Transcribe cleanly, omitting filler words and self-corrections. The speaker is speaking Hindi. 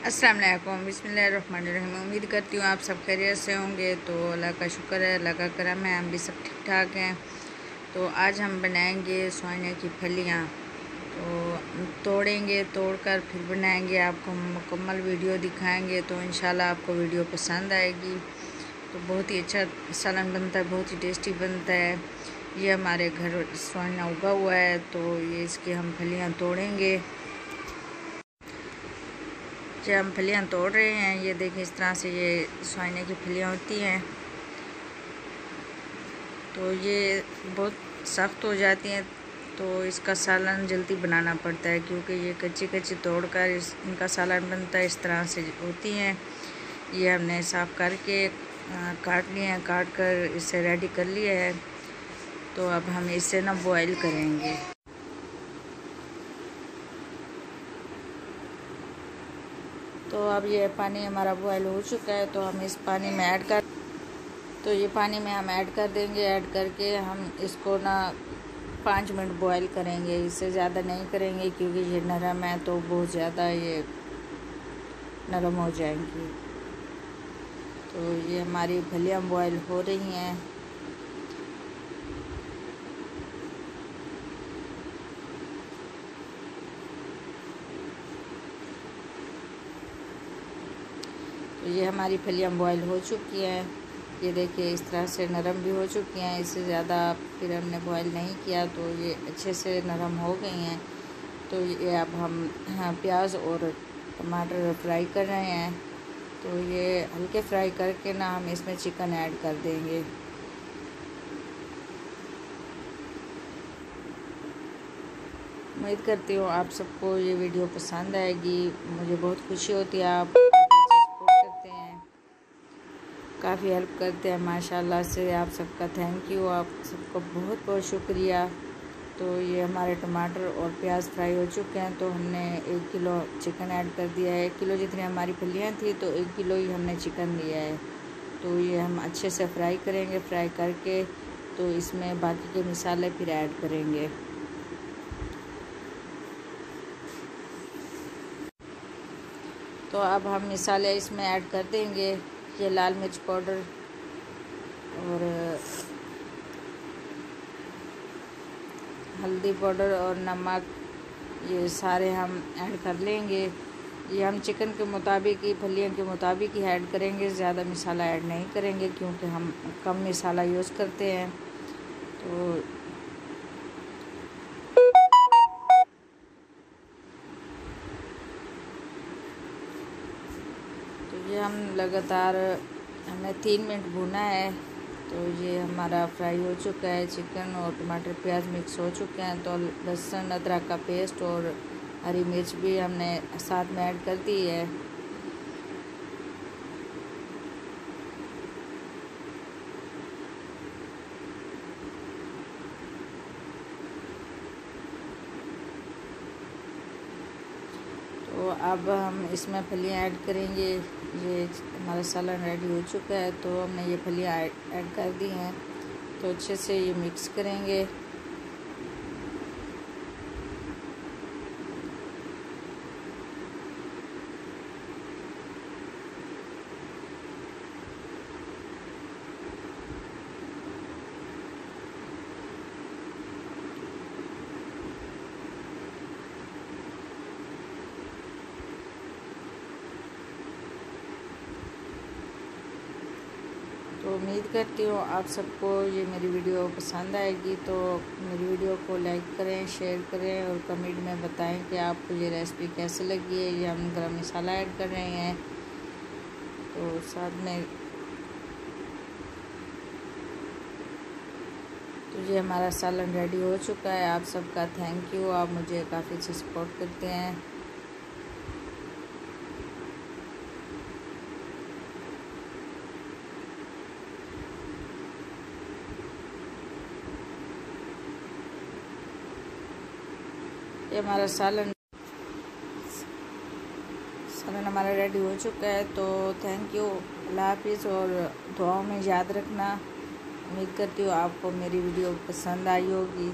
अस्सलाम वालेकुम, बिस्मिल्लाहिर्रहमानिर्रहीम। उम्मीद करती हूँ आप सब खैरियत से होंगे। तो अल्लाह का शुक्र है, अल्लाह का करम है, हम भी सब ठीक ठाक हैं। तो आज हम बनाएंगे सोने की फलियाँ। तो तोड़ेंगे, तोड़कर फिर बनाएंगे, आपको मुकम्मल वीडियो दिखाएंगे। तो इंशाल्लाह आपको वीडियो पसंद आएगी। तो बहुत ही अच्छा सालन बनता है, बहुत ही टेस्टी बनता है। ये हमारे घर सोना उगा हुआ है, तो ये इसकी हम फलियाँ तोड़ेंगे। जो हम फलियाँ तोड़ रहे हैं, ये देखिए इस तरह से ये सोने की फलियाँ होती हैं। तो ये बहुत सख्त हो जाती हैं, तो इसका सालन जल्दी बनाना पड़ता है, क्योंकि ये कच्ची कच्ची तोड़कर इनका सालन बनता है। इस तरह से होती हैं। ये हमने साफ़ करके काट लिए हैं, काट कर इसे रेडी कर लिया है। तो अब हम इसे ना बॉयल करेंगे। तो अब ये पानी हमारा बॉयल हो चुका है, तो हम इस पानी में ये पानी में हम ऐड कर देंगे। ऐड करके हम इसको ना 5 मिनट बॉयल करेंगे, इससे ज़्यादा नहीं करेंगे, क्योंकि ये नरम है तो बहुत ज़्यादा ये नरम हो जाएंगी। तो ये हमारी फलियाँ बॉयल हो रही हैं। तो ये हमारी फलियाँ बॉयल हो चुकी हैं। ये देखिए इस तरह से नरम भी हो चुकी हैं। इससे ज़्यादा फिर हमने बॉयल नहीं किया, तो ये अच्छे से नरम हो गई हैं। तो ये अब हम प्याज और टमाटर फ्राई कर रहे हैं। तो ये हल्के फ्राई करके ना हम इसमें चिकन ऐड कर देंगे। उम्मीद करती हूँ आप सबको ये वीडियो पसंद आएगी। मुझे बहुत खुशी होती है, आप सपोर्ट करते हैं, काफ़ी हेल्प करते हैं माशाल्लाह से। आप सबका थैंक यू, आप सबको बहुत बहुत शुक्रिया। तो ये हमारे टमाटर और प्याज फ्राई हो चुके हैं। तो हमने 1 किलो चिकन ऐड कर दिया है। 1 किलो जितनी हमारी फलियाँ थी, तो 1 किलो ही हमने चिकन लिया है। तो ये हम अच्छे से फ्राई करेंगे। फ्राई करके तो इसमें बाकी के मसाले फिर ऐड करेंगे। तो अब हम मसाले इसमें ऐड कर देंगे। ये लाल मिर्च पाउडर और हल्दी पाउडर और नमक, ये सारे हम ऐड कर लेंगे। ये हम चिकन के मुताबिक ही, फलियों के मुताबिक ही ऐड करेंगे, ज़्यादा मसाला ऐड नहीं करेंगे, क्योंकि हम कम मसाला यूज़ करते हैं। तो ये हम लगातार हमें 3 मिनट भुना है। तो ये हमारा फ्राई हो चुका है। चिकन और टमाटर प्याज मिक्स हो चुके हैं। तो लहसुन अदरक का पेस्ट और हरी मिर्च भी हमने साथ में ऐड कर दी है। तो अब हम इसमें फलियाँ ऐड करेंगे। ये हमारा सालन रेडी हो चुका है, तो हमने ये फलियाँ ऐड कर दी हैं। तो अच्छे से ये मिक्स करेंगे। तो उम्मीद करती हूँ आप सबको ये मेरी वीडियो पसंद आएगी। तो मेरी वीडियो को लाइक करें, शेयर करें और कमेंट में बताएं कि आपको ये रेसिपी कैसे लगी है। ये हम गरम मसाला ऐड कर रहे हैं, तो साथ में तो ये हमारा सालन रेडी हो चुका है। आप सबका थैंक यू, आप मुझे काफ़ी अच्छी सपोर्ट करते हैं। ये हमारा सालन हमारा रेडी हो चुका है। तो थैंक यू, अल्लाह हाफिज़, और दुआओं में याद रखना। उम्मीद करती हूँ आपको मेरी वीडियो पसंद आई होगी।